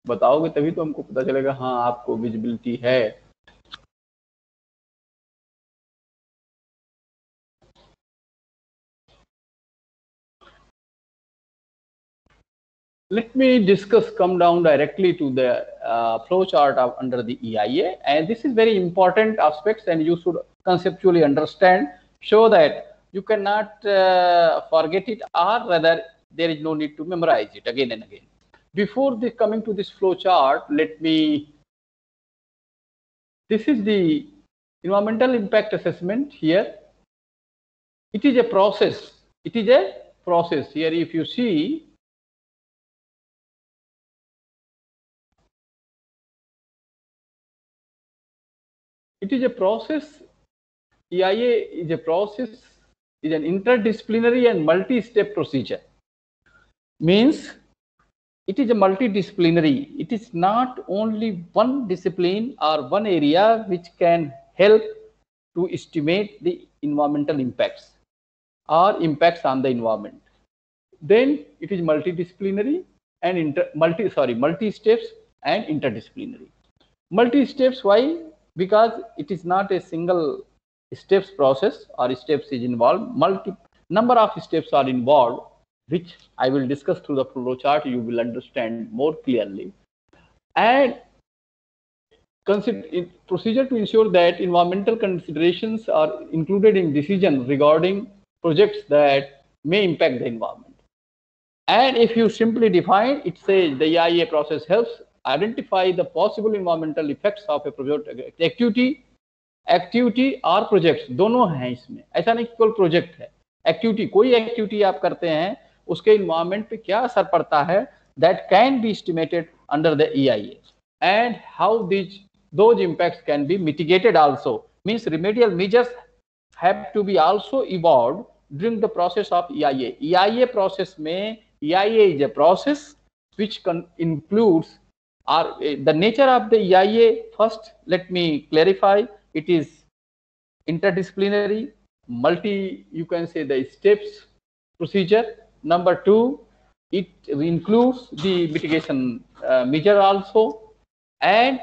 बताओगे तभी तो हमको पता चलेगा हाँ आपको विजिबिलिटी है। Let me come down directly to the flow chart of under the EIA, and this is very important aspects, and you should conceptually understand, so that you cannot forget it, or rather there is no need to memorize it again and again. Before coming to this flow chart, this is the environmental impact assessment here. It is a process. It is a process here. If you see, it is a process. EIA is a process, is an interdisciplinary and multi-step procedure. Means it is a multidisciplinary. It is not only one discipline or one area which can help to estimate the environmental impacts or impacts on the environment. Then it is multidisciplinary and multi-steps and interdisciplinary. Multi-steps, why? Because it is not a single steps process or steps is involved. Number of steps are involved, which I will discuss through the flow chart. You will understand more clearly. And procedure to ensure that environmental considerations are included in decision regarding projects that may impact the environment. And if you simply define, it says the EIA process helps identify the possible environmental effects of a project activity और project दोनों हैं इसमें। ऐसा नहीं केवल project है, activity, कोई activity आप करते हैं उसके इन्वायरमेंट पे क्या असर पड़ता है, that can be estimated under the EIA, and how those impacts can be mitigated also. Means remedial measures have to be also evolved during the process of EIA. EIA process में, EIA is a process which includes, or the nature of the EIA, first let me clarify, it is interdisciplinary, you can say the steps procedure. Number two, it includes the mitigation measure also, and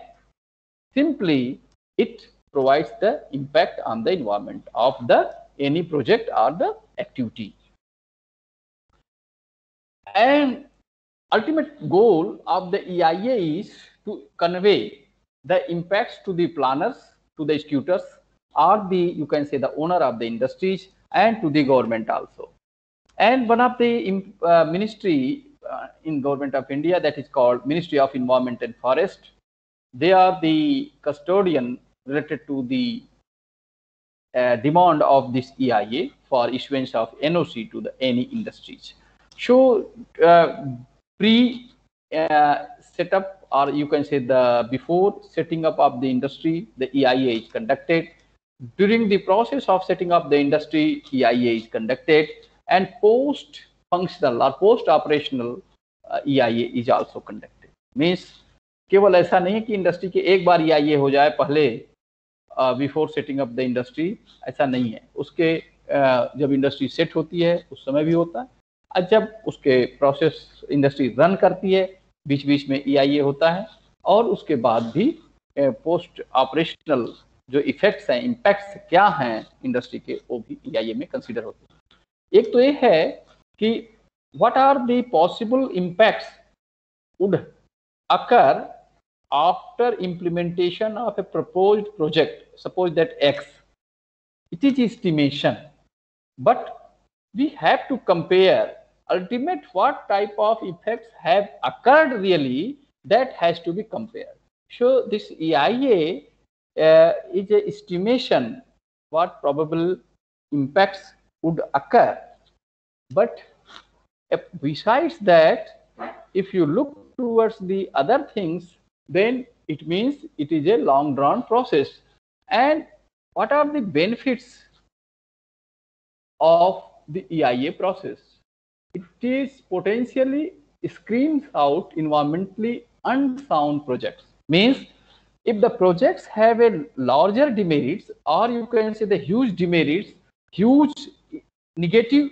simply it provides the impact on the environment of the any project or the activity. And ultimate goal of the EIA is to convey the impacts to the planners, to the executors, or the, you can say, the owner of the industries, and to the government also. And one of the ministry in Government of India, that is called Ministry of Environment and Forest, they are the custodian related to the demand of this EIA for issuance of NOC to the any industries. So pre setup, or you can say the before setting up of the industry, the EIA is conducted. During the process of setting up the industry, EIA is conducted, and post functional or post operational EIA is also conducted. Means केवल ऐसा नहीं कि industry के एक बार EIA हो जाए पहले before setting up the industry, ऐसा नहीं है। उसके जब इंडस्ट्री सेट होती है उस समय भी होता है, और जब उसके प्रोसेस इंडस्ट्री रन करती है बीच बीच में EIA होता है, और उसके बाद भी पोस्ट ऑपरेशनल जो इफेक्ट्स हैं, इम्पैक्ट्स क्या हैं इंडस्ट्री के, वो भी EIA में कंसीडर होते हैं। एक तो ये है कि what are the possible impacts would occur after implementation of a proposed project. Suppose that X, it is estimation, but we have to compare ultimate what type of effects have occurred really, that has to be compared. So this EIA is a estimation what probable impacts would occur, but besides that, if you look towards the other things, then it means it is a long drawn process. And what are the benefits of the EIA process? It is potentially screens out environmentally unsound projects. Means if the projects have a larger demerits, or you can say the huge demerits, huge negative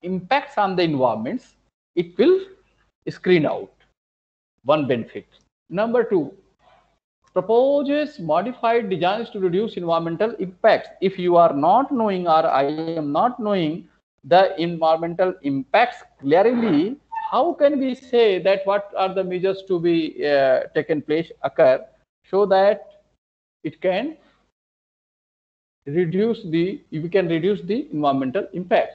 impacts on the environments, it will screen out. one benefit. Number two, proposes modified designs to reduce environmental impacts. If you are not knowing, or I am not knowing the environmental impacts clearly, how can we say that what are the measures to be taken place occur so that it can reduce the, we can reduce the environmental impact.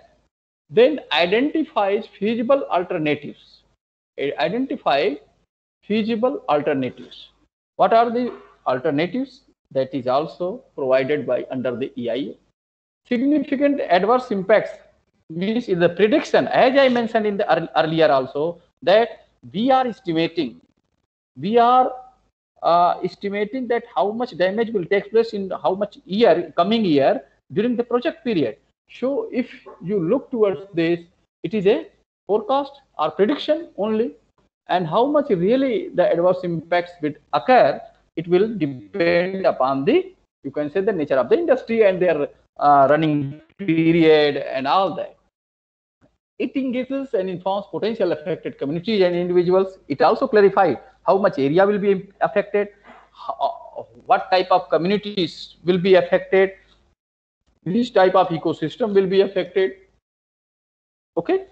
Then identifies feasible alternatives. Identify feasible alternatives. What are the alternatives? That is also provided by under the EIA. Significant adverse impacts means in the prediction, as I mentioned in the earlier also, that we are estimating that how much damage will take place in how much year, coming year, during the project period. So if you look towards this, it is a forecast or prediction only, and how much really the adverse impacts will occur, it will depend upon the, you can say, the nature of the industry and their running period and all that. It engages and informs potential affected communities and individuals. It also clarifies how much area will be affected, what type of communities will be affected, which type of ecosystem will be affected. Okay.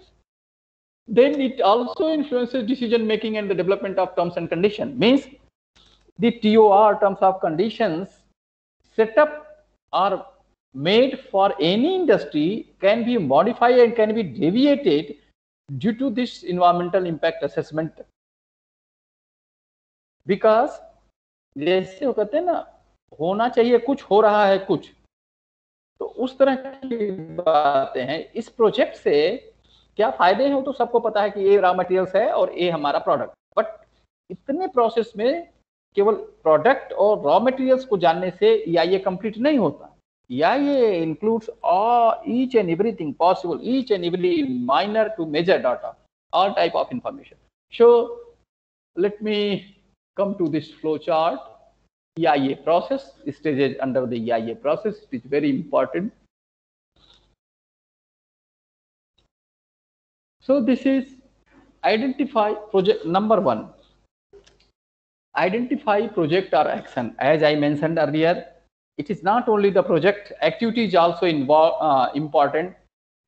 Then it also influences decision making and the development of terms and conditions. Means the TOR, terms of conditions, set up or made for any industry can be modified and can be deviated due to this environmental impact assessment. Because जैसे वो कहते हैं ना, होना चाहिए कुछ, हो रहा है कुछ, तो उस तरह की बातें हैं। इस प्रोजेक्ट से क्या फायदे हैं वो तो सबको पता है कि ये रॉ मटेरियल्स है और ये हमारा प्रोडक्ट, बट इतने प्रोसेस में केवल प्रोडक्ट और रॉ मटेरियल्स को जानने से EIA कंप्लीट नहीं होता। EIA includes each and everything possible, each and every minor to major data, all type of information. So let me come to this flow chart. EIA process, stages under the EIA process, it is very important. So this is identify project number one. Identify project or action. As I mentioned earlier, it is not only the project, activity is also important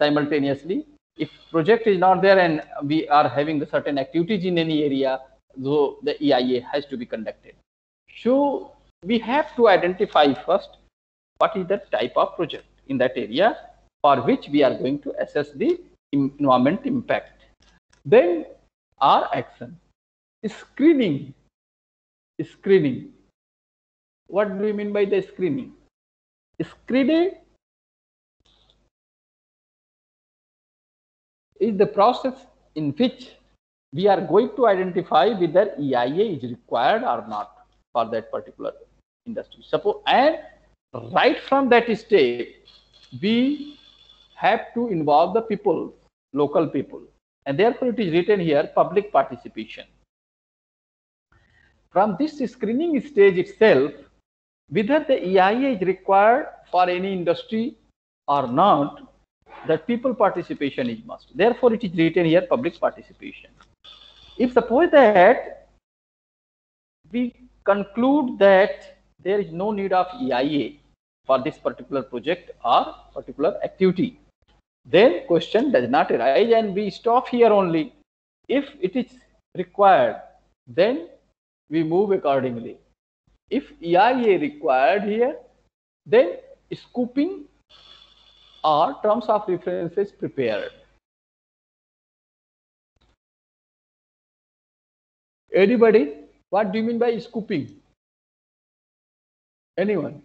simultaneously. If project is not there and we are having the certain activities in any area, so the EIA has to be conducted. So we have to identify first what is the type of project in that area for which we are going to assess the environment impact. Then our action. Screening. Screening. What do you mean by the screening? Screening is the process in which we are going to identify whether EIA is required or not for that particular industry. Suppose, and right from that stage, we have to involve the people, local people, and therefore it is written here, public participation. From this screening stage itself, whether the EIA is required for any industry or not, that people participation is must. Therefore, it is written here, public participation. If suppose that we conclude that there is no need of EIA for this particular project or particular activity, then question does not arise and we stop here only. If it is required, then we move accordingly. If EIA required here, then scoping or terms of references prepared. Anybody? What do you mean by scoping? Anyone?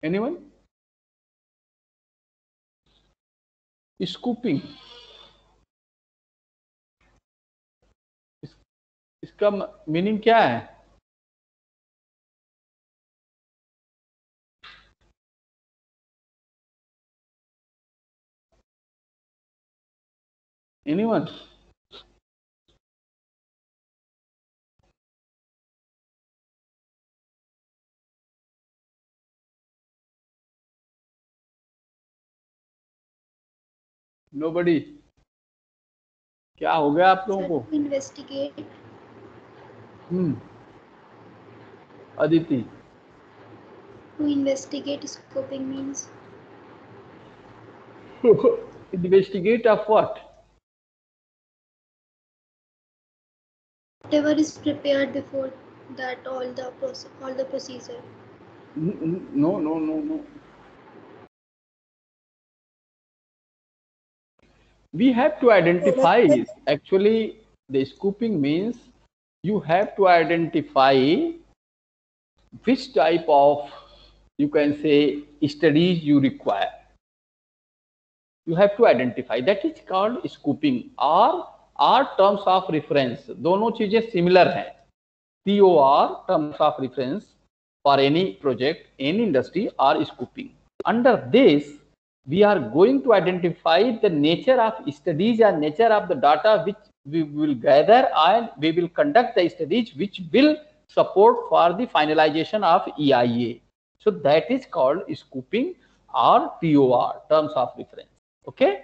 Anyone? Scooping. इसका meaning क्या है? Anyone? Nobody. क्या हो गया आप लोगों को? Investigate. Aditi, To investigate scoping means investigate of what? whatever is prepared before that, all the procedure. No. We have to identify. Actually, the scooping means you have to identify which type of, you can say, studies you require. You have to identify. That is called scooping. or terms of reference. दोनों चीजें similar हैं. TOR, terms of reference, for any project, any industry, or scooping. Under this, we are going to identify the nature of studies and nature of the data which we will gather, and we will conduct the studies which will support for the finalization of EIA. So that is called scooping or TOR, terms of reference. Okay.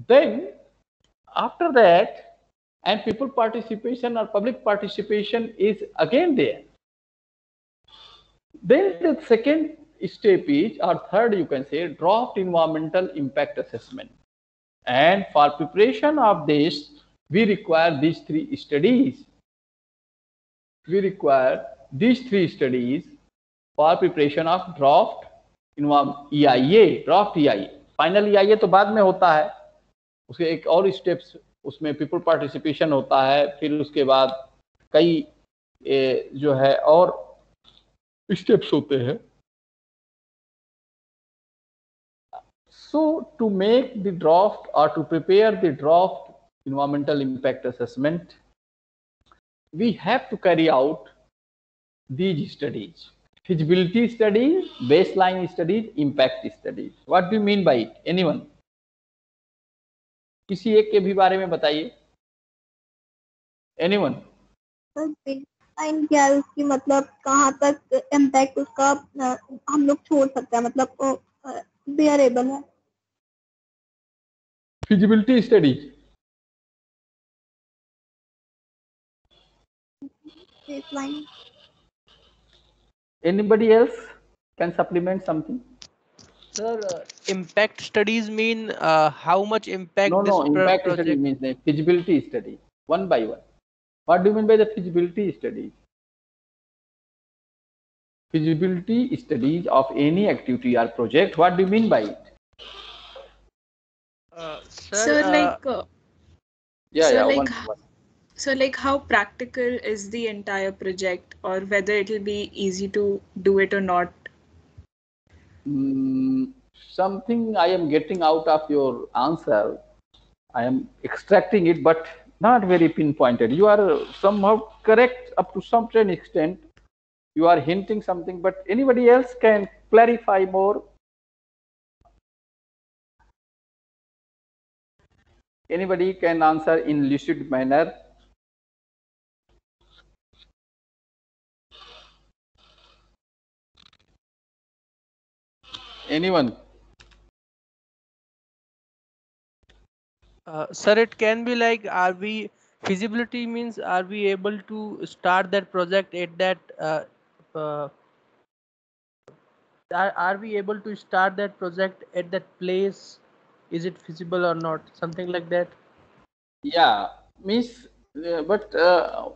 Then after that, and people participation or public participation is again there. Then the second step is, or third you can say, draft environmental impact assessment. And for preparation of this, we require these three studies. We require these three studies for preparation of draft EIA, draft EIA. Final EIA तो बाद में होता है, उसके एक और steps उसमें people participation होता है, फिर उसके बाद कई जो है और स्टेप्स होते हैं. So to make the draft or to prepare the draft environmental impact assessment, we have to carry out these studies: feasibility studies, baseline studies, impact studies. What do you mean by it? Anyone? किसी एक के भी बारे में बताइए. Anyone? बासेलाइन क्या है उसकी, मतलब कहाँ तक इम्पैक्ट उसका हम लोग छोड़ सकते हैं, मतलब बेयरेबल है. Feasibility study. Baseline. Anybody else can supplement something? Sir, impact studies mean how much impact No, this impact project. study means the feasibility study, one by one. What do you mean by the feasibility study? Feasibility studies of any activity or project. What do you mean by it? Sir, like how practical is the entire project, or whether it will be easy to do it or not? Something I am getting out of your answer. I am extracting it, but not very pinpointed. You are somehow correct up to some extent. You are hinting something, but anybody else can clarify more. Anybody can answer in lucid manner. Anyone? Sir, it can be like, feasibility means are we able to start that project at that are we able to start that project at that place? Is it feasible or not? Something like that. Yeah, Miss, but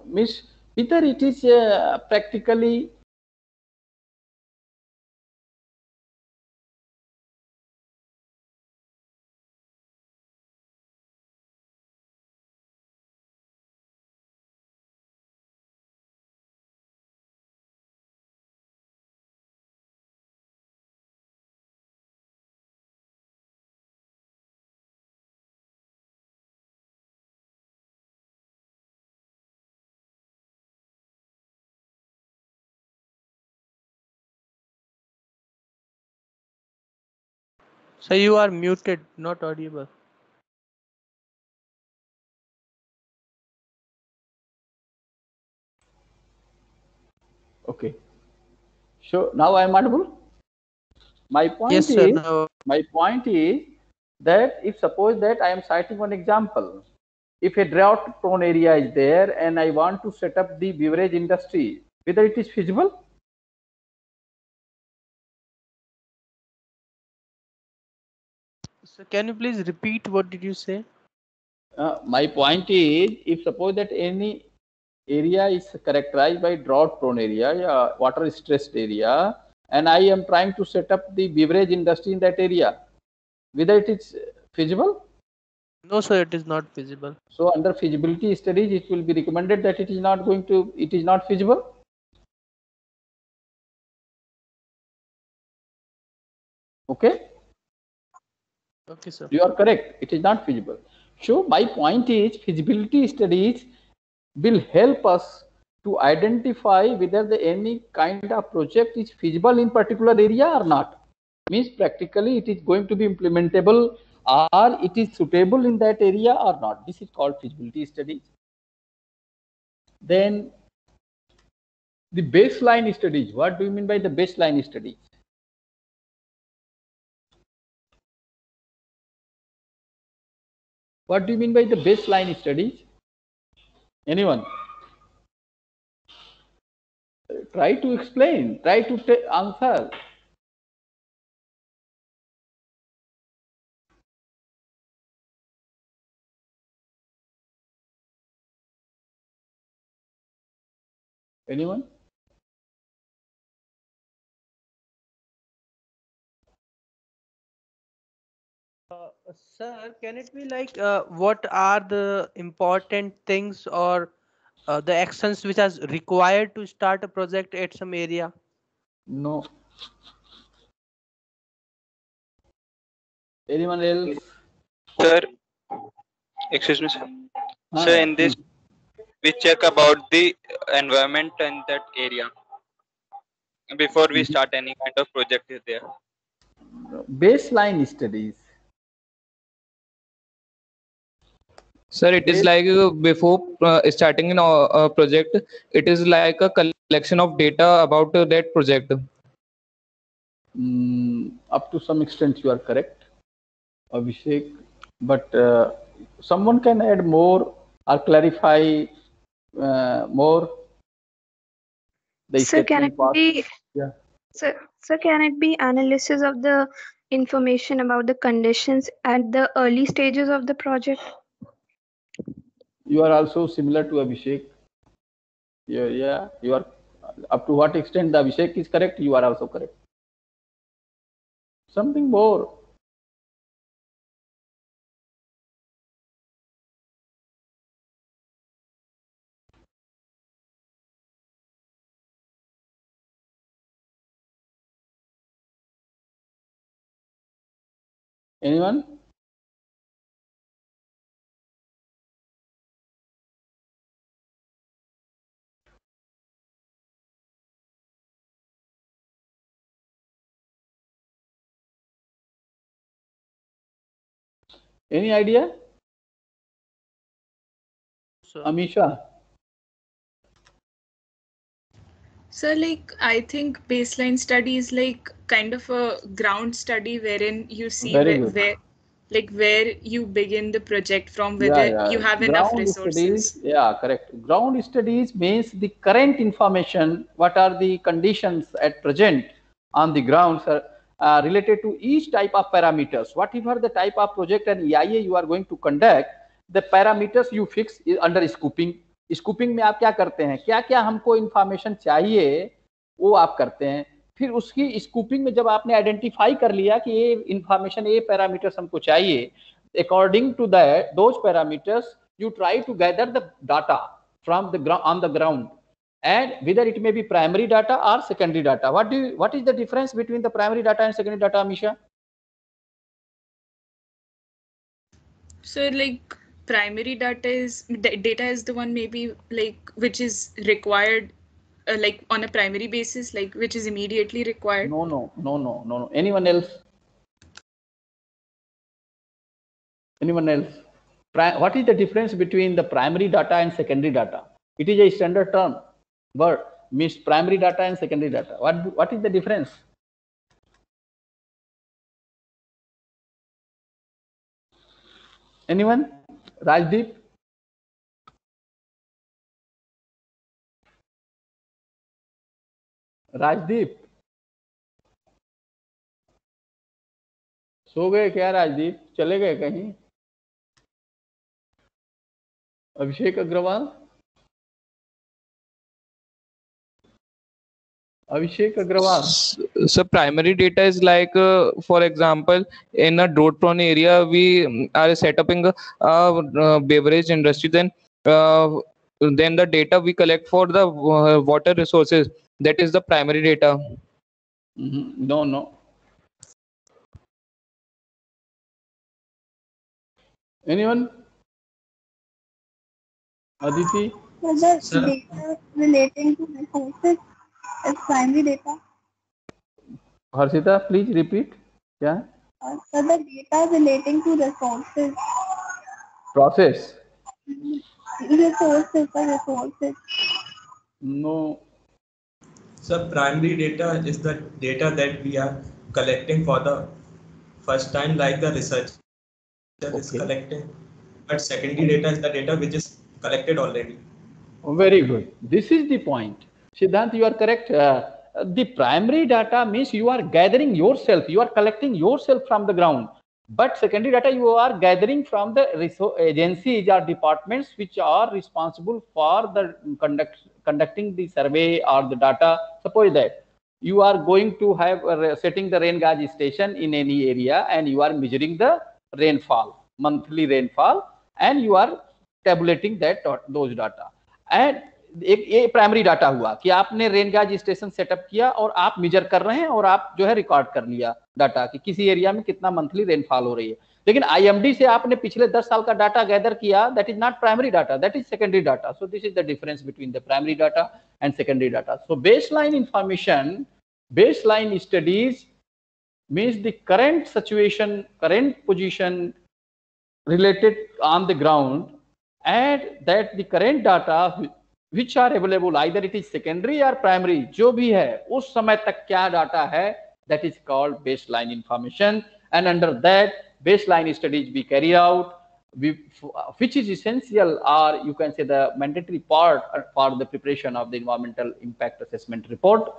Miss, whether it is practically. So you are muted, not audible. Okay. So now I am audible. My point Yes, sir. is, my point is, that if suppose that I am citing one example, if a drought prone area is there and I want to set up the beverage industry, whether it is feasible? So can you please repeat what did you say? My point is, if suppose that any area is characterized by drought prone area, water stressed area, and I am trying to set up the beverage industry in that area, whether it is feasible? No, sir, it is not feasible. So under feasibility studies, it will be recommended that it is not feasible. Okay. Okay, sir. You are correct. It is not feasible. So my point is, feasibility studies will help us to identify whether any kind of project is feasible in particular area or not. Means practically it is going to be implementable or it is suitable in that area or not. This is called feasibility studies. Then the baseline studies. What do you mean by the baseline studies? What do you mean by the baseline studies? Anyone? Try to explain. Try to answer. Anyone? Sir, can it be like what are the important things or the actions which are required to start a project at some area? No. Anyone else? Sir, excuse me, sir. Sir, in this, we check about the environment in that area before we start any kind of project is there. Baseline studies. Sir, it is like before starting a project, it is like a collection of data about that project. Up to some extent, you are correct, Abhishek. But someone can add more or clarify more. Sir, can it be? Yeah. Sir, can it be analysis of the information about the conditions at the early stages of the project? You are also similar to Abhishek. Yeah, you are. Up to what extent the Abhishek is correct, you are also correct. Something more. Anyone? Any idea? So, Amisha? So, like, I think baseline study is like kind of a ground study wherein you see Very good. where you begin the project from, whether you have enough Ground resources. studies, yeah, correct. Ground studies means the current information, what are the conditions at present on the ground related to each type of parameters. Whatever the type of project and EIA you are going to conduct, the parameters you fix under scoping. Scooping में आप क्या करते हैं, क्या क्या हमको information चाहिए वो आप करते हैं। फिर उसकी स्कूपिंग में जब आपने आइडेंटिफाई कर लिया कि ये इंफॉर्मेशन, ये पैरामीटर्स हमको चाहिए, according to those parameters you try to gather the data from the on the ground, and whether it may be primary data or secondary data. What is the difference between the primary data and secondary data, Amisha? So, like, primary data is the one maybe like which is required, like on a primary basis, like which is immediately required. No. Anyone else? What is the difference between the primary data and secondary data? It is a standard term word, means primary data and secondary data. What is the difference? Anyone? Rajdeep? Rajdeep सो गए क्या? राजदीप चले गए कहीं? अभिषेक Agarwal? Abhishek Agrawal. So primary data is like, for example, in a drought-prone area, we are setting a beverage industry. Then the data we collect for the water resources, that is the primary data. No. Anyone? Aditi? So the data relating to resources is primary data. Harshita, please repeat. Yeah. So the data relating to resources. Process. Resources. No. So primary data is the data that we are collecting for the first time, like the researcher is collecting. But secondary data is the data which is collected already. Very good. This is the point. Siddhant, you are correct. The primary data means you are gathering yourself. You are collecting yourself from the ground. But secondary data you are gathering from the agencies or departments which are responsible for the conducting the survey or the data. Suppose that you are going to have setting the rain gauge station in any area and you are measuring the rainfall, monthly rainfall, and you are tabulating that those data. And एक primary data हुआ कि आपने rain gauge station setup किया और आप major कर रहे हैं और आप जो है रिकॉर्ड कर लिया डाटा कि किसी एरिया में कितना मंथली रेनफॉल हो रही है. लेकिन आईएमडी से आपने पिछले 10 साल का डाटा गैदर किया, that is not primary data, that is secondary data. So this is the difference between the primary data and secondary data. So baseline information, baseline studies means the current situation, current position related on the ground, and that the current data which are available, either it is secondary or primary, जो भी है उस समय तक क्या data है, that is called baseline information. And under that baseline studies we carry out, which is essential, or you can say the mandatory part for the preparation of the environmental impact assessment report.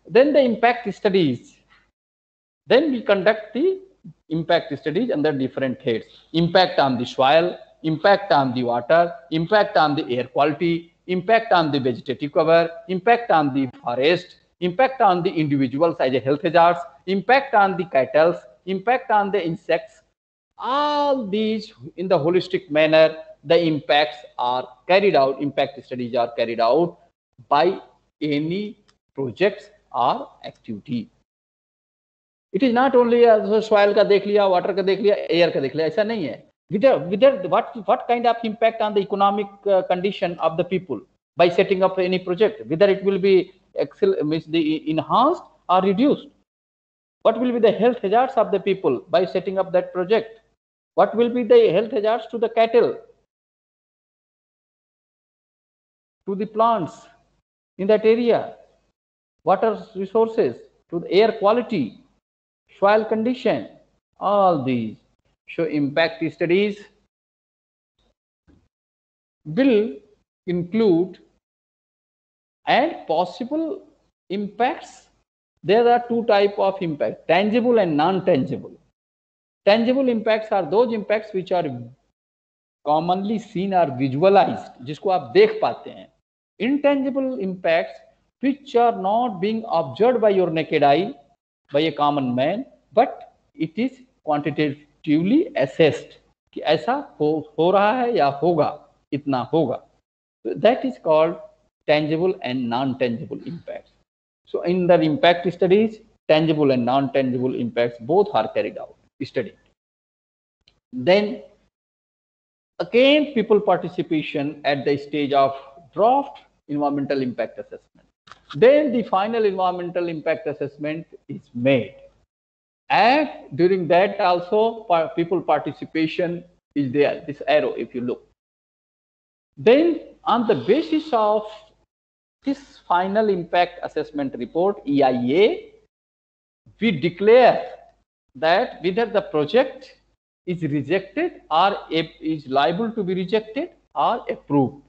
Then the impact studies, then we conduct the impact studies under different heads: impact on the soil, impact on the water, impact on the air quality, impact on the vegetative cover, impact on the forest, impact on the individuals as a health hazards, impact on the cattle, impact on the insects. All these in the holistic manner, the impacts are carried out, impact studies are carried out by any projects or activity. It is not only soil का देख लिया, water का देख लिया, air का देख लिया, ऐसा नहीं है. Whether what kind of impact on the economic condition of the people by setting up any project, whether it will be enhanced or reduced. What will be the health hazards of the people by setting up that project? What will be the health hazards to the cattle, to the plants in that area, water resources, to the air quality, soil condition? All these. So impact studies will include, and possible impacts. There are two types of impact: tangible and non-tangible. Tangible impacts are those impacts which are commonly seen or visualized, जिसको आप देख पाते हैं. Intangible impacts which are not being observed by your naked eye, by a common man, but it is quantitatively assessed कि ऐसा हो रहा है या होगा, इतना होगा. So that is called tangible and non-tangible impacts. So in the impact studies, tangible and non-tangible impacts both are carried out, studied. Then again, people participation at the stage of draft environmental impact assessment. Then the final environmental impact assessment is made. And during that also people participation is there, this arrow if you look. Then on the basis of this final impact assessment report, EIA, we declare that whether the project is rejected or is liable to be rejected or approved.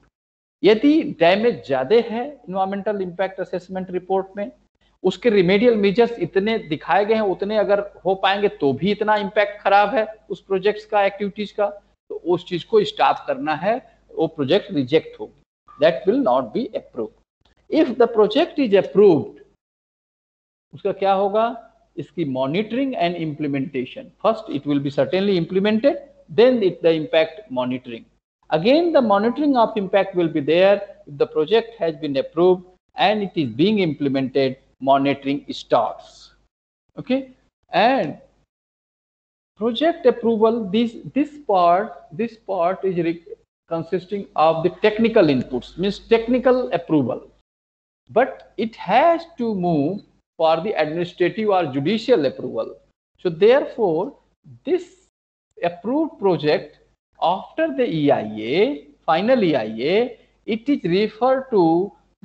यदि damage ज्यादा है environmental impact assessment report में, उसके remedial measures इतने दिखाए गए हैं, उतने अगर हो पाएंगे तो भी इतना इम्पैक्ट खराब है उस प्रोजेक्ट्स का, एक्टिविटीज का, तो उस चीज को स्टॉप करना है, वो प्रोजेक्ट रिजेक्ट होगी, that will not be approved. If the project is approved, उसका क्या होगा, इसकी monitoring and implementation, first it will be certainly implemented, then it the impact monitoring, again the monitoring of impact will be there. If the project has been approved and it is being implemented, monitoring starts. Okay, and project approval, this part is consisting of the technical inputs, means technical approval, but it has to move for the administrative or judicial approval. So therefore this approved project after the EIA, final EIA, it is referred to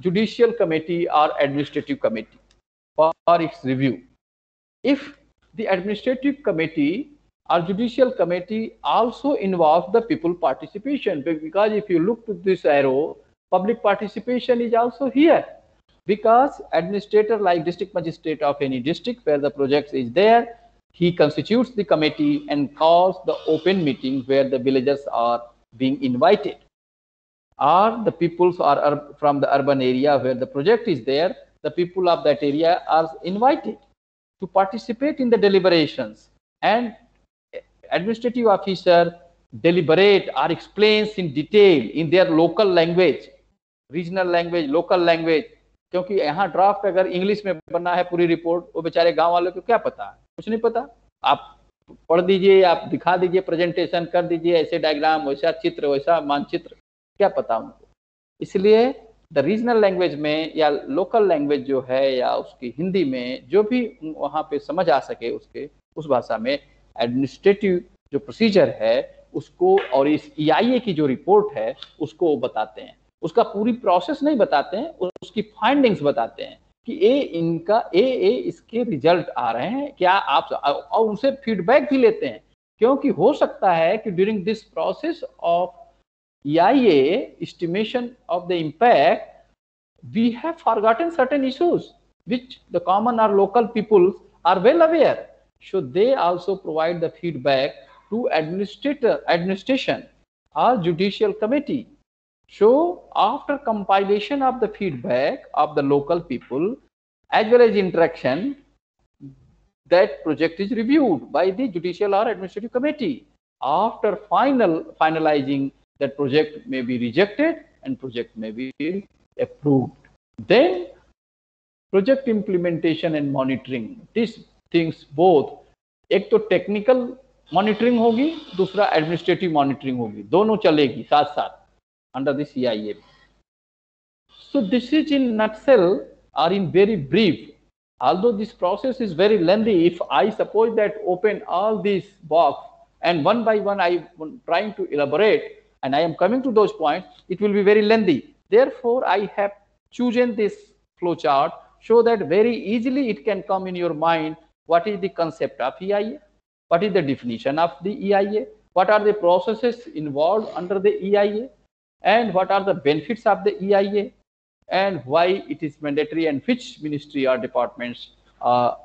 judicial committee or administrative committee for its review. If the administrative committee or judicial committee also involves the people participation, because if you look to this arrow, public participation is also here, because administrator like district magistrate of any district where the project is there, he constitutes the committee and calls the open meeting where the villagers are being invited, or the peoples are from the urban area where the project is there, the people of that area are invited to participate in the deliberations, and administrative officer deliberate or explains in detail in their local language, regional language, local language, क्योंकि यहाँ draft अगर English में बना है पूरी report, वो बेचारे गांव वालों को क्या पता है, कुछ नहीं पता, आप पढ़ दीजिए, आप दिखा दीजिए, प्रेजेंटेशन कर दीजिए, ऐसे डायग्राम, वैसा चित्र, वैसा मानचित्र, क्या पता उनको। इसलिए द रीजनल लैंग्वेज में या लोकल लैंग्वेज जो है या उसकी हिंदी में जो भी वहाँ पे समझ आ सके उसके उस भाषा में एडमिनिस्ट्रेटिव जो प्रोसीजर है उसको और इस EIA की जो रिपोर्ट है उसको वो बताते हैं। उसका पूरी प्रोसेस नहीं बताते हैं, उसकी फाइंडिंग्स बताते हैं कि इसके रिजल्ट आ रहे हैं क्या, आप और उनसे फीडबैक भी लेते हैं, क्योंकि हो सकता है कि during this process of EIA estimation of the impact we have forgotten certain issues which the common or local people are well aware, so they also provide the feedback to administration or judicial committee. So after compilation of the feedback of the local people as well as interaction, that project is reviewed by the judicial or administrative committee. After finalizing, that project may be rejected and project may be approved. Then project implementation and monitoring, these things both, एक तो technical monitoring होगी, दूसरा administrative monitoring होगी, दोनों चलेगी साथ साथ under this EIA. So this is in nutshell or in very brief. Although this process is very lengthy, if I suppose that open all these box and one by one I am trying to elaborate and I am coming to those points, it will be very lengthy. Therefore, I have chosen this flow chart so that very easily it can come in your mind. What is the concept of EIA? What is the definition of the EIA? What are the processes involved under the EIA? And what are the benefits of the EIA? And why it is mandatory and which ministry or departments are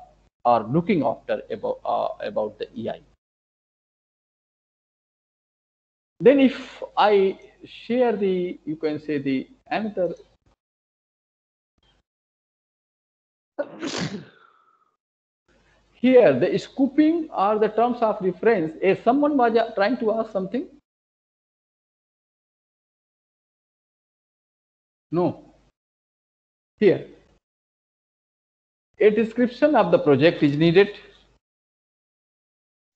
looking after about the EIA? Then if I share the, you can say the another here, the scooping are the terms of reference. Someone was trying to ask something? No. Here, a description of the project is needed.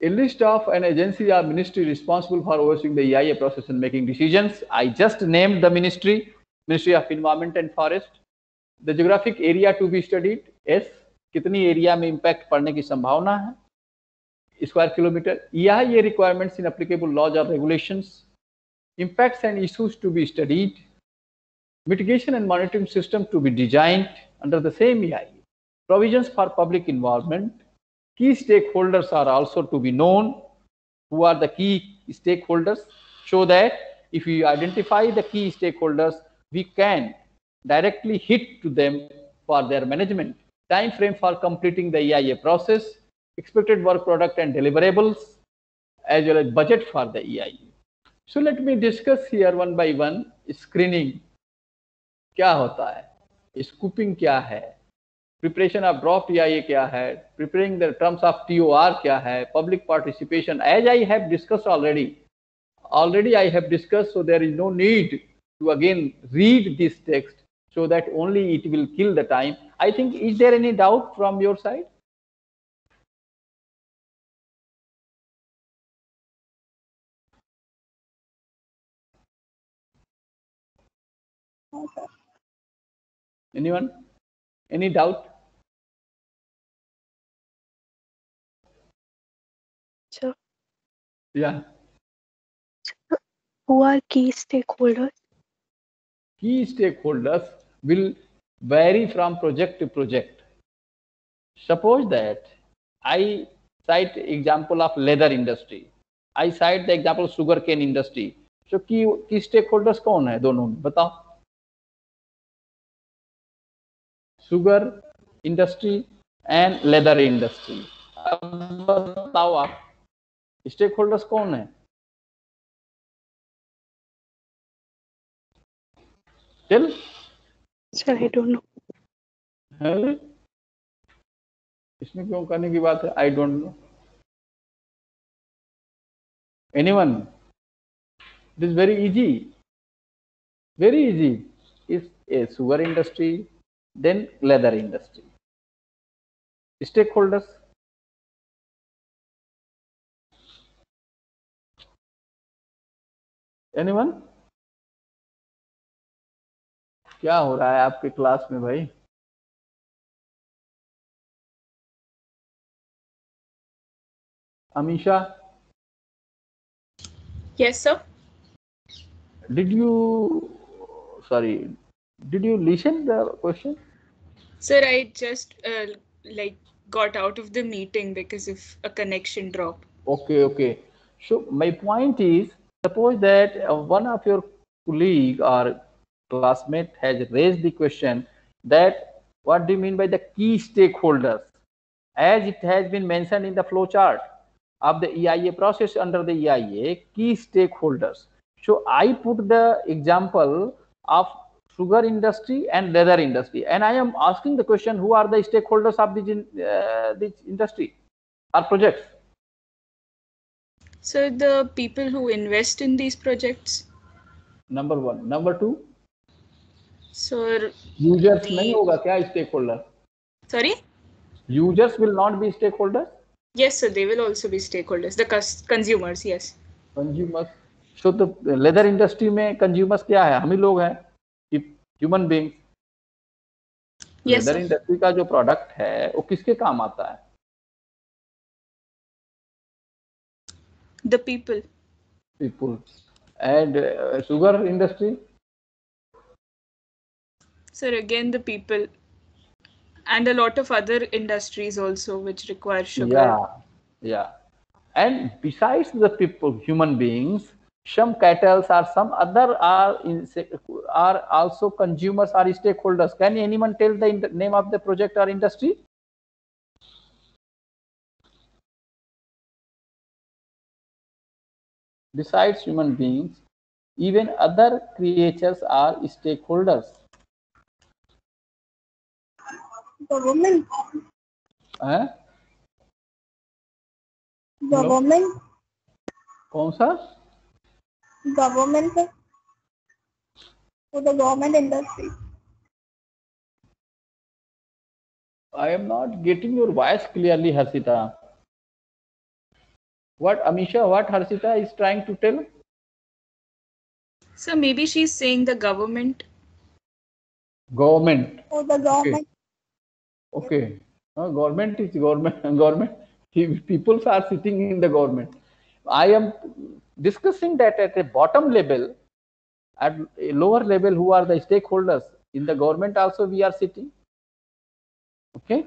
A list of an agency or ministry responsible for overseeing the EIA process and making decisions. I just named the ministry, Ministry of Environment and Forest. The geographic area to be studied. S, कितनी area में impact पड़ने की संभावना है, square kilometre. EIA requirements in applicable laws or regulations. Impacts and issues to be studied. Mitigation and monitoring system to be designed under the same EIA. Provisions for public involvement. Key stakeholders are also to be known. who are the key stakeholders, so that if we identify the key stakeholders, we can directly hit to them for their management, time frame for completing the EIA process, expected work product and deliverables, as well as budget for the EIA. So let me discuss here one by one. Screening क्या होता है, scooping क्या है, preparation of draft EIA क्या है, preparing the terms of TOR क्या है, public participation, as I have discussed already I have discussed, so there is no need to again read this text, so that only it will kill the time. I think, is there any doubt from your side? Anyone? Any doubt? Sir, Yeah. who are key stakeholders? Key stakeholders will vary from project to project. Suppose that I cite example of leather industry, I cite the example of sugarcane industry. So key stakeholders कौन है दोनों में, बताओ? Sugar industry and leather industry. अब बताओ आप, stakeholders कौन है? Tell. Sir, I don't know. है? इसमें क्यों करने की बात है? I don't know. Anyone? It is very easy. Very easy. It's a sugar industry, then leather industry. Stakeholders. Anyone? क्या हो रहा है आपके क्लास में भाई? Amisha? Yes, sir. Did you listen the question? Sir, I just got out of the meeting because of a connection drop. Okay. So my point is, suppose that one of your colleague or classmate has raised the question that what do you mean by the key stakeholders, as it has been mentioned in the flow chart of the EIA process. Under the EIA, key stakeholders. So I put the example of sugar industry and leather industry, and I am asking the question, who are the stakeholders of this industry or projects? So the people who invest in these projects. Number one. Number two, So users नहीं होगा क्या stakeholder? Sorry? Users will not be stakeholders? Yes, sir, they will also be stakeholders. The consumers, yes. Consumers. So the leather industry में consumers क्या है? हम ही लोग हैं, human beings. Yes, leather sir. industry का जो product है वो किसके काम आता है? The people. And sugar industry? Sir, again the people. And a lot of other industries also which require sugar. Yeah. And besides the people, human beings, some cattle or some other are also consumers or stakeholders. Can anyone tell the name of the project or industry? Besides human beings, even other creatures are stakeholders. Government. Government. कौन सा? Government. So the government industry. I am not getting your voice clearly, Harshita. What Harshita is trying to tell? So maybe she's saying the government. Government. So the government. Okay. Government is government. People are sitting in the government. I am discussing that at a bottom level, at a lower level, who are the stakeholders. In the government also we are sitting. Okay.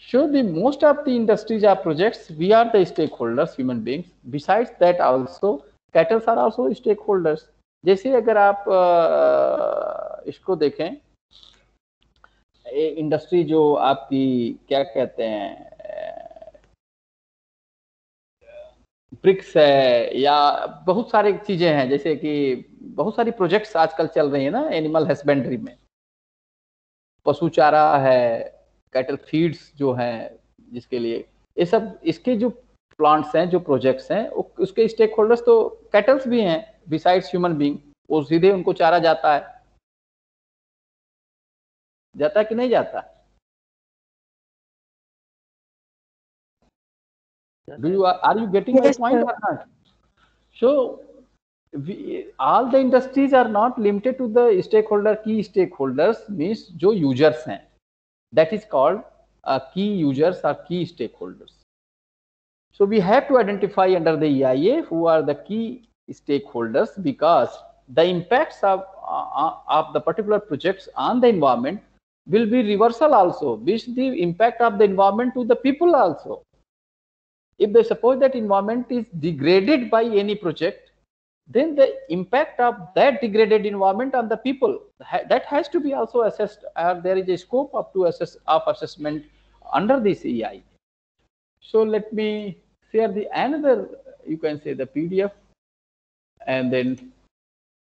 So the most of the industries or projects, we are the stakeholders, human beings. Besides that also, cattle are also stakeholders. जैसे अगर आप इसको देखें, industry जो आपकी क्या कहते हैं, ब्रिक्स है या बहुत सारी चीजें हैं, जैसे कि बहुत सारी प्रोजेक्ट्स आजकल चल रही है ना एनिमल हस्बेंड्री में, पशु चारा है, कैटल फीड्स जो हैं, जिसके लिए ये सब इसके जो प्लांट्स हैं, जो प्रोजेक्ट्स हैं, उसके स्टेक होल्डर्स तो कैटल्स भी हैं बिसाइड्स ह्यूमन बीइंग। वो सीधे उनको चारा जाता है कि नहीं जाता? Are you getting my point or not? So all the industries are not limited to the stakeholder. Key stakeholders means जो users हैं, that is called key users or key stakeholders. So we have to identify under the EIA who are the key stakeholders, because the impacts of the particular projects on the environment will be reversal also, which the impact of the environment to the people also. If they suppose that environment is degraded by any project, then the impact of that degraded environment on the people, that has to be also assessed, or there is a scope of assessment under this EIA. So let me share the another, you can say, the PDF, and then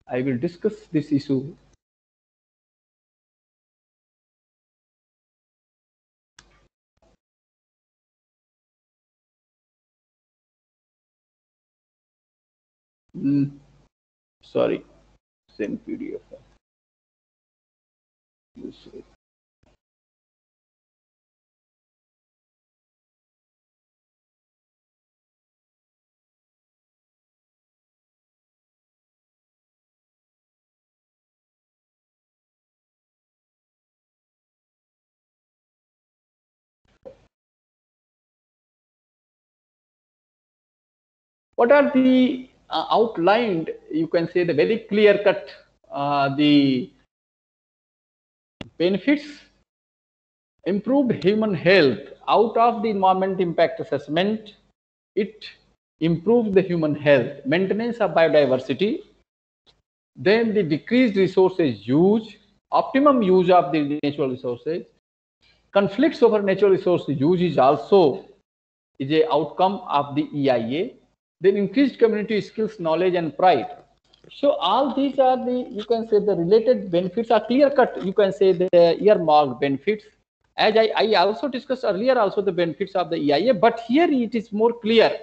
I will discuss this issue. Sorry, same PDF. What are the outlined, you can say, the very clear cut, the benefits? Improved human health out of the environment impact assessment. It improves the human health, maintenance of biodiversity, then the decreased resources use, optimum use of the natural resources. Conflicts over natural resource use is also a outcome of the EIA. Then increased community skills, knowledge and pride. So all these are the, you can say, the related benefits are clear cut, you can say, the earmarked benefits. As I also discussed earlier also the benefits of the EIA, but here it is more clear,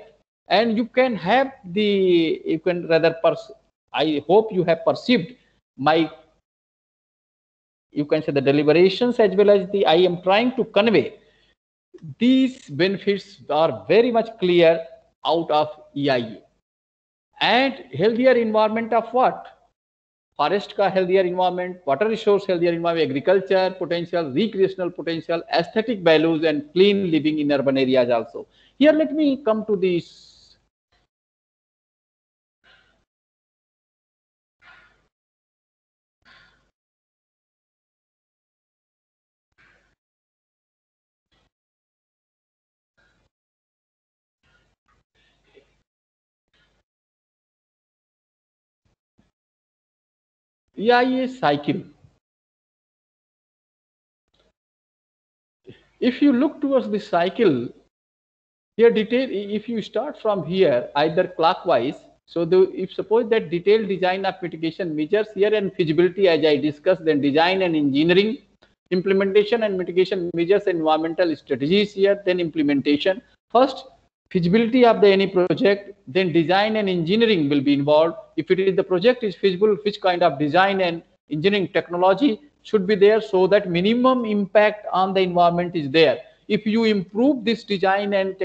and you can have the, you can rather, I hope you have perceived my, you can say, the deliberations as well as the I am trying to convey. These benefits are very much clear out of EIA. And healthier environment of what? Forest ka healthier environment, water resource healthier environment, agriculture potential, recreational potential, aesthetic values and clean living in urban areas also. Here let me come to this. EIA cycle. If you look towards the cycle, here detail, if you start from here, either clockwise, so if suppose that detailed design of mitigation measures here and feasibility as I discussed, then design and engineering, implementation and mitigation measures, environmental strategies here, then implementation. First, feasibility of the any project, then design and engineering will be involved. If it is the project is feasible, which kind of design and engineering technology should be there so that minimum impact on the environment is there. If you improve this design and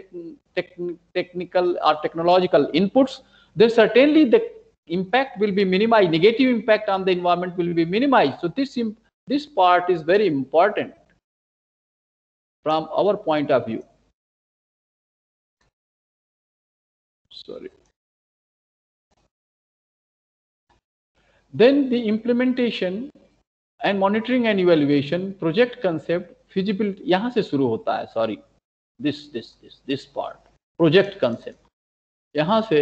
technical or technological inputs, then certainly the impact will be minimized, negative impact on the environment will be minimized. So this part is very important from our point of view. Sorry. Then the implementation and monitoring and evaluation, project concept, feasibility यहां से शुरू होता है, sorry this part project concept, यहां से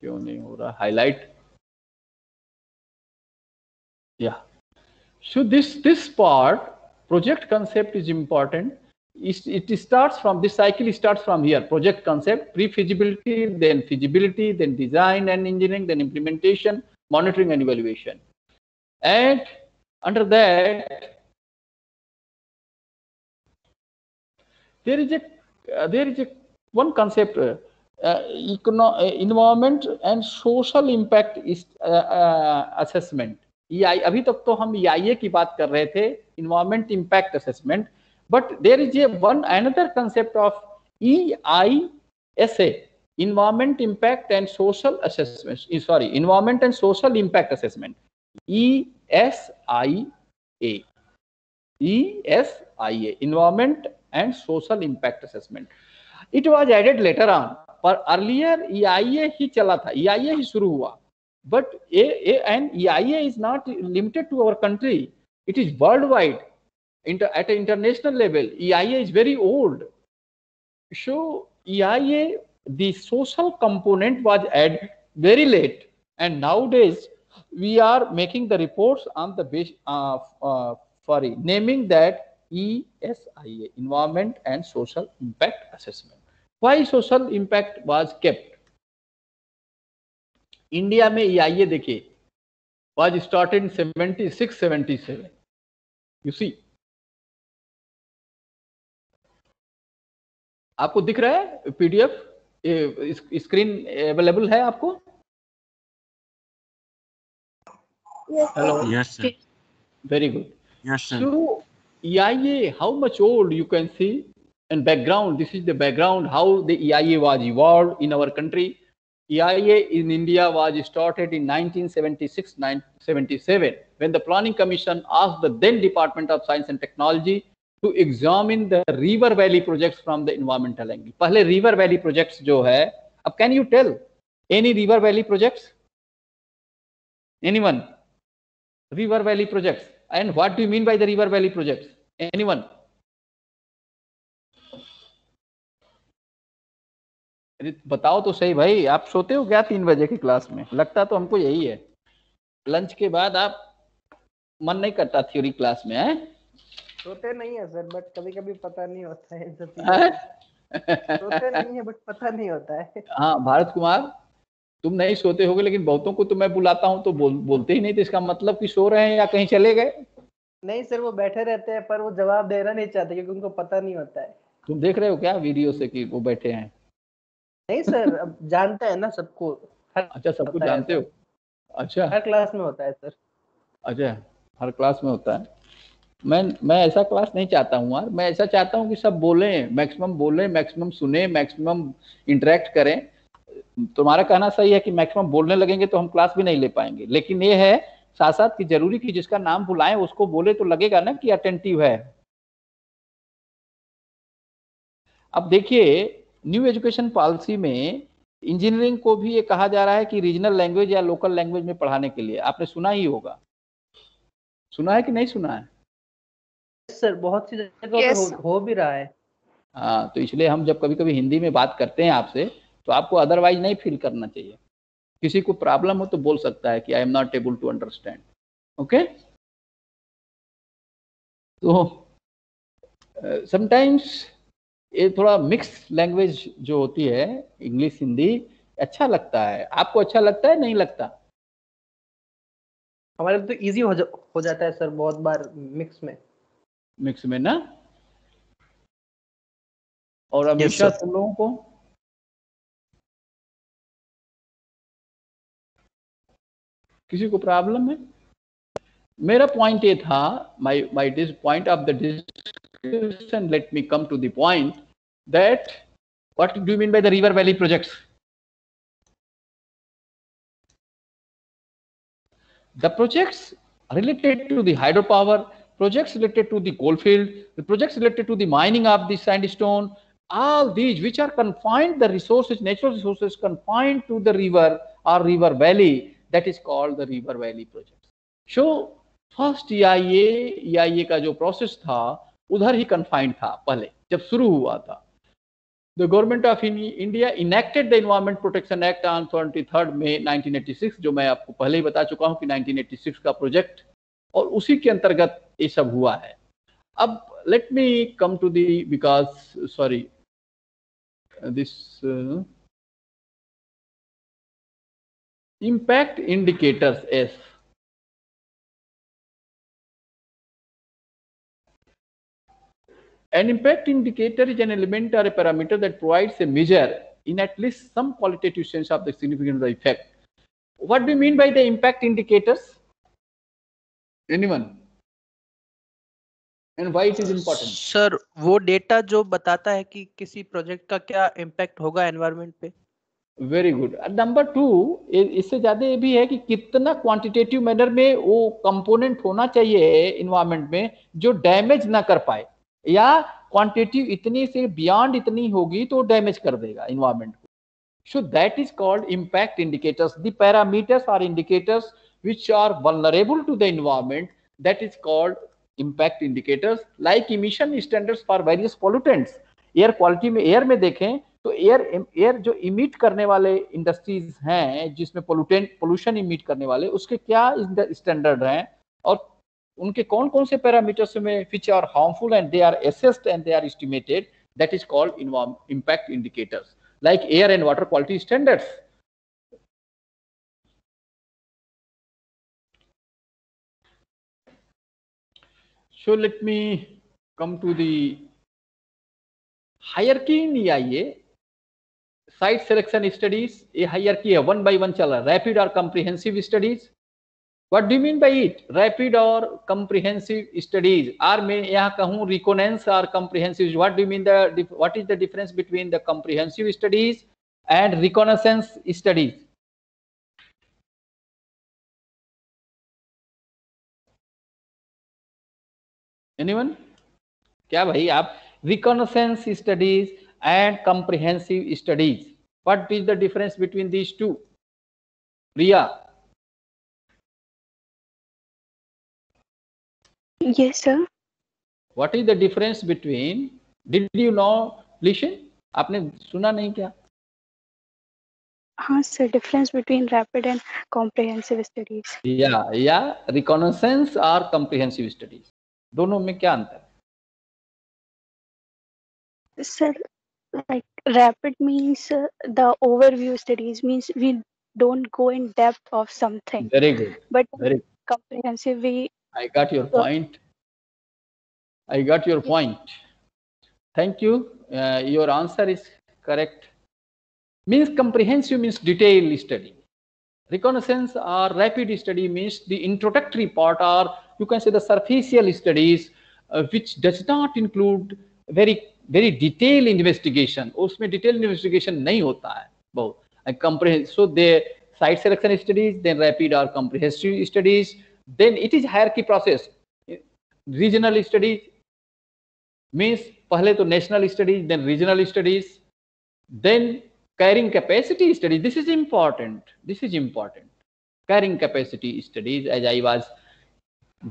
क्यों नहीं हो रहा हाईलाइट, या so this part project concept is important. It starts from this cycle, starts from here: project concept, pre-feasibility, then feasibility, then design and engineering, then implementation, monitoring and evaluation. And under that there is a one concept, environment and social impact is assessment. EI, अभी तक तो हम EIA की बात कर रहे थे, environment impact assessment, but there is a one another concept of EISA, environment impact and social assessment, sorry, environment and social impact assessment, ESIA, environment and social impact assessment. It was added later on, पर earlier EIA ही चला था, EIA ही शुरू हुआ. But and EIA is not limited to our country, it is worldwide. At an international level, EIA is very old. So EIA, the social component was added very late, and nowadays we are making the reports on the base, naming that ESIA, environment and social impact assessment. Why social impact was kept? India में EIA देखिए was started in 76-77. You see, आपको दिख रहा है PDF, screen available है आपको? Hello. Yes, sir. Very good. Yes, sir. So EIA, how much old you can see, and background. This is the background how the EIA was evolved in our country. EIA in India was started in 1976-77 when the Planning Commission asked the then Department of Science and Technology to examine the river valley projects from the environmental angle. पहले river valley projects जो है, अब can you tell any river valley projects? Anyone? River valley projects. And what do you mean by the river valley projects? Anyone? बताओ तो सही भाई, आप सोते हो क्या 3 बजे की क्लास में? लगता तो हमको यही है, लंच के बाद आप मन नहीं करता थ्योरी क्लास में है? सोते नहीं है सर, बट कभी कभी पता नहीं होता है सोते नहीं है बट पता नहीं होता है। हाँ भारत कुमार, तुम नहीं सोते होगे, लेकिन बहुतों को तो मैं बुलाता हूँ तो बोलते ही नहीं, तो इसका मतलब कि सो रहे हैं या कहीं चले गए? नहीं सर, वो बैठे रहते हैं पर वो जवाब देना नहीं चाहते क्योंकि उनको पता नहीं होता है। तुम देख रहे हो क्या वीडियो से कि वो बैठे हैं? नहीं सर, अब जानते हैं ना सबको। अच्छा, सबको जानते हो? अच्छा, हर क्लास में होता है सर। अच्छा, हर क्लास में होता है। मैं ऐसा क्लास नहीं चाहता हूँ यार, मैं ऐसा चाहता हूँ कि सब बोलें, मैक्सिमम सुने, मैक्सिमम इंटरेक्ट करें। तुम्हारा कहना सही है कि मैक्सिमम बोलने लगेंगे तो हम क्लास भी नहीं ले पाएंगे, लेकिन ये है साथ साथ कि जरूरी कि जिसका नाम बुलाएं उसको बोले तो लगेगा ना कि अटेंटिव है। अब देखिए, न्यू एजुकेशन पॉलिसी में इंजीनियरिंग को भी ये कहा जा रहा है कि रीजनल लैंग्वेज या लोकल लैंग्वेज में पढ़ाने के लिए। आपने सुना ही होगा, सुना है कि नहीं सुना है? सर बहुत सी जगह हो भी रहा है। हाँ, तो इसलिए हम जब कभी कभी हिंदी में बात करते हैं आपसे, तो आपको अदरवाइज नहीं फील करना चाहिए। किसी को प्रॉब्लम हो तो बोल सकता है कि I am not able to understand. Okay, तो समटाइम्स ये थोड़ा मिक्स लैंग्वेज जो होती है, इंग्लिश हिंदी, अच्छा लगता है। आपको अच्छा लगता है, नहीं लगता? हमारे तो इजी हो जाता है सर बहुत बार मिक्स में ना। और हमेशा तुम लोगों को किसी को प्रॉब्लम है? मेरा पॉइंट ये था, my this point of the discussion, let me come to the point that what do you mean by the river valley projects? The projects related to the hydropower, projects related to the coal field, the projects related to the mining of the sandstone, all these which are confined, the resources, natural resources confined to the river or river valley, that is called the river valley projects. So first EIA का जो process था उधर ही confined था पहले जब शुरू हुआ था। The government of India enacted the environment protection act on 23 मई 1986, जो मैं आपको पहले ही बता चुका हूं कि 1986 का प्रोजेक्ट, और उसी के अंतर्गत ये सब हुआ है। अब let me come to the because sorry this impact indicators is an impact indicator is an element or a parameter that provides a measure in at least some qualitative sense of the significance of the effect. What do you mean by the impact indicators? Anyone? And why it is important? Sir वो data जो बताता है कि किसी project का क्या impact होगा environment पे। Very good. नंबर 2, इससे ज्यादा ये भी है कि कितना क्वांटिटेटिव मैनर में वो कंपोनेंट होना चाहिए इन्वायरमेंट में जो डैमेज ना कर पाए, या क्वांटिटेटिव इतनी से बियॉन्ड इतनी होगी तो डैमेज कर देगा इन्वायरमेंट को। So that is called impact indicators. The parameters are indicators which are vulnerable to the environment, that is called impact indicators. Like emission standards for various pollutants, air quality में air में देखें तो air जो emit करने वाले industries हैं जिसमें pollution emit करने वाले, उसके क्या स्टैंडर्ड हैं और उनके कौन कौन से पैरामीटर्स में which are harmful and they are assessed and they are estimated, that is called impact indicators. Like air and water quality standards. So let me come to the hierarchy in EIA. Site selection studies, a hierarchy है, 1 by 1 चल रहा है. Rapid or comprehensive studies. What do you mean by it? Rapid or comprehensive studies. और मैं यहाँ कहूँ reconnaissance or comprehensive. What do you mean what is the difference between the comprehensive studies and reconnaissance studies? Anyone? क्या भाई आप reconnaissance studies and comprehensive studies, what is the difference between these two? Priya? Yes, sir. What is the difference between, did you know, listen, आपने सुना नहीं क्या? हाँ sir, difference between rapid and comprehensive studies. या reconnaissance और comprehensive studies, दोनों में क्या अंतर है? Sir, like rapid means the overview studies, means we don't go in depth of something. Very good. But Very good. comprehensive we. I got your point. I got your point. Thank you. Your answer is correct. Means comprehensive means detailed study. Reconnaissance or rapid study means the introductory part, or you can say the superficial studies, which does not include very detailed investigation. उसमें detailed investigation नहीं होता है बहुत. Comprehensive. So the site selection studies, then rapid or comprehensive studies, then it is hierarchy process. Regional studies means पहले तो national studies, then regional studies, then carrying capacity studies. This is important. Carrying capacity studies, as I was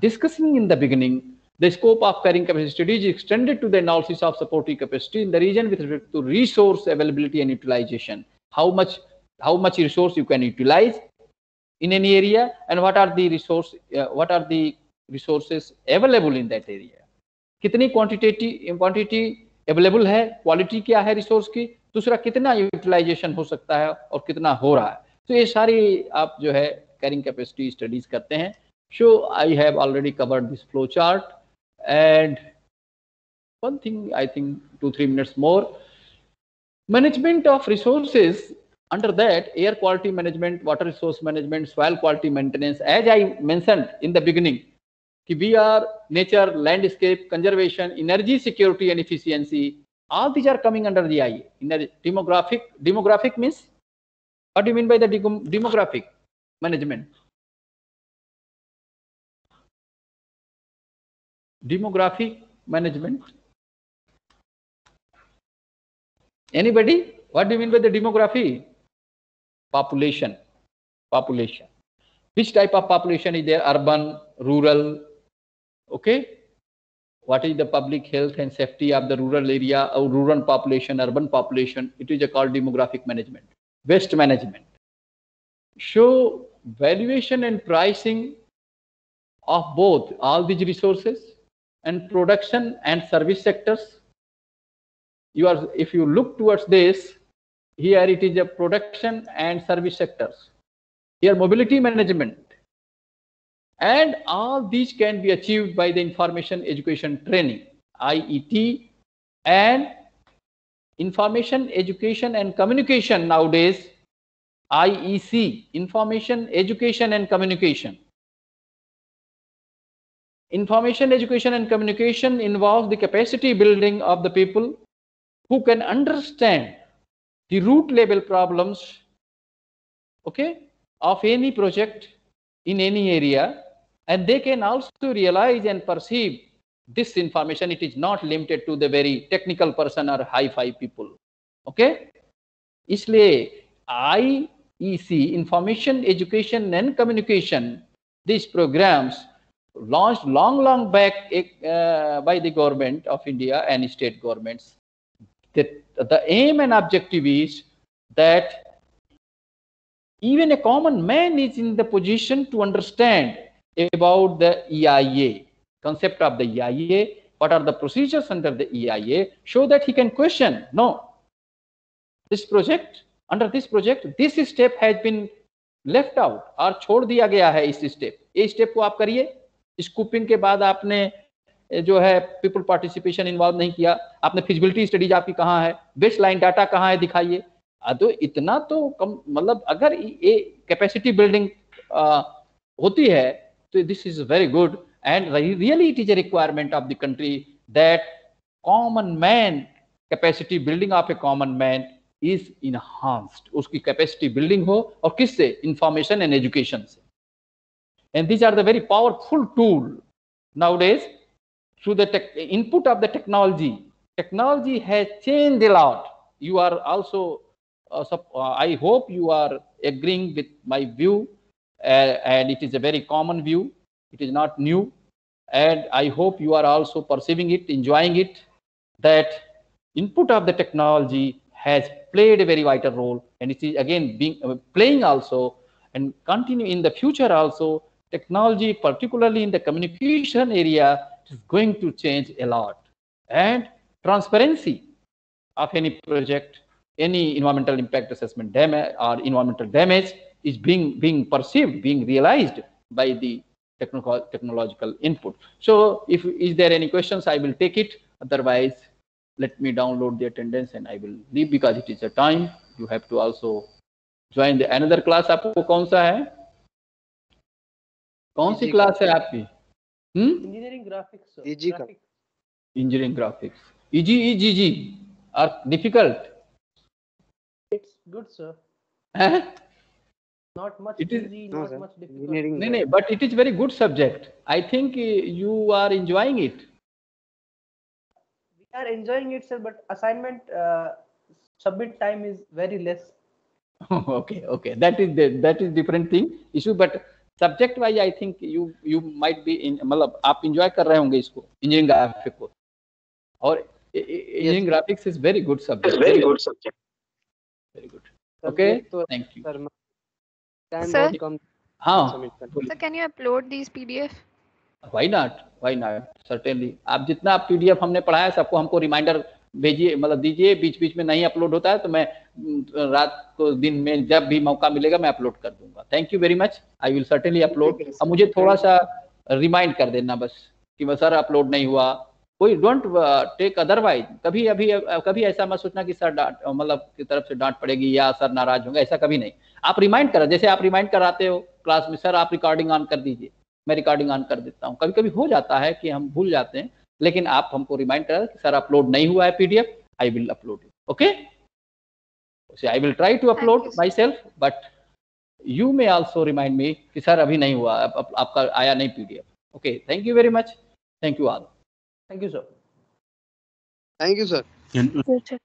discussing in the beginning, the scope of carrying capacity studies is extended to the analysis of supporting capacity in the region with respect to resource availability and utilization. How much resource you can utilize in any area, and what are the resources available in that area. कितनी quantity available है, quality क्या है resource की, दूसरा कितना utilisation हो सकता है और कितना हो रहा है. तो ये सारी आप जो है कैरिंग कैपेसिटी स्टडीज करते हैं. So I have already covered this flow chart, and one thing I think 2-3 minutes more. Management of resources, under that air quality management, water resource management, soil quality maintenance, as I mentioned in the beginning, we are nature, landscape, conservation, energy security and efficiency. All these are coming under the IA. In the demographic means, what do you mean by the demographic management? Demographic management. Anybody? What do you mean by the demography? Population. which type of population is there, urban, rural, okay? What is the public health and safety of the rural area or rural population, urban population? It is called demographic management, waste management. So valuation and pricing of both all these resources and production and service sectors. If you look towards this, here it is a production and service sectors. Here mobility management. And all these can be achieved by the information education training, IET, and information education and communication nowadays, IEC, information education and communication. Information education and communication involves the capacity building of the people who can understand the root level problems, okay, of any project in any area, and they can also realize and perceive this information. It is not limited to the very technical person or high-fi people, okay. इसलिए IEC, Information Education and Communication, these programs launched long back by the government of India and state governments. The aim and objective is that even a common man is in the position to understand about the EIA, concept of the EIA, what are the procedures under the EIA, so that he can question, no, this project, under this project, this step has been left out, और छोड़ दिया गया है इस step, ये step को आप करिए, स्कूपिंग के बाद आपने जो है पीपल पार्टिसिपेशन इन्वॉल्व नहीं किया, आपने फिजिबिलिटी स्टडीज आपकी कहाँ है, बेस लाइन डाटा कहाँ है, दिखाइए। तो इतना तो कम, मतलब अगर ये कैपेसिटी बिल्डिंग होती है तो this is very good and really it is a requirement of the country that common man, capacity building of a common man is enhanced, उसकी कैपेसिटी बिल्डिंग हो, और किससे, इंफॉर्मेशन एंड एजुकेशन से। And these are the very powerful tool nowadays through the input of the technology. Technology has changed a lot. You are also, I hope you are agreeing with my view, and it is a very common view. It is not new, and I hope you are also perceiving it, enjoying it, that input of the technology has played a very vital role, and it is again being playing also and continue in the future also. Technology, particularly in the communication area, is going to change a lot, and transparency of any project, any environmental impact assessment damage or environmental damage is being perceived, being realized by the technological input. So if is there any questions, I will take it, otherwise let me download the attendance and I will leave, because it is a time you have to also join the another class. आपको कौन सा है, कौन सी class है आपकी? Engineering graphics, sir. EG Graphics. Engineering graphics. EGG are difficult. It's good, sir. Not much It is, easy, no, not sir. much difficult. Engineering. no, but it is very good subject. I think you are enjoying it. We are enjoying it, sir, but assignment submit time is very less. Okay, that is different thing issue, but subject wise I think you might be in, मतलब आप enjoy कर रहे होंगे इसको, engineering graphic को, और engineering graphics is very good subject, very good subject, very good, okay, thank you sir. हाँ, sir, can you upload this PDF? Why not, certainly. आप जितना आप पीडीएफ हमने पढ़ाया सबको हमको रिमाइंडर भेजिए, मतलब दीजिए, बीच में नहीं अपलोड होता है तो मैं रात को दिन में जब भी मौका मिलेगा मैं अपलोड कर दूंगा। Thank you very much, I will certainly upload. अब मुझे थोड़ा सा रिमाइंड कर देना बस कि सर अपलोड नहीं हुआ, कोई डोंट टेक अदरवाइज, कभी ऐसा मत सोचना कि सर डांट, मतलब की तरफ से डांट पड़ेगी या सर नाराज होंगे, ऐसा कभी नहीं। आप रिमाइंड करा, जैसे आप रिमाइंड कराते हो क्लास में, सर आप रिकॉर्डिंग ऑन कर दीजिए, मैं रिकॉर्डिंग ऑन कर देता हूँ। कभी हो जाता है कि हम भूल जाते हैं, लेकिन आप हमको रिमाइंड करा कि सर अपलोड नहीं हुआ है PDF, I will upload it, okay. I will try to upload myself, but you may also remind me कि सर अभी नहीं हुआ, आपका आया नहीं PDF, okay. Thank you very much, thank you all. Thank you, sir. Thank you, sir. Yes, sir.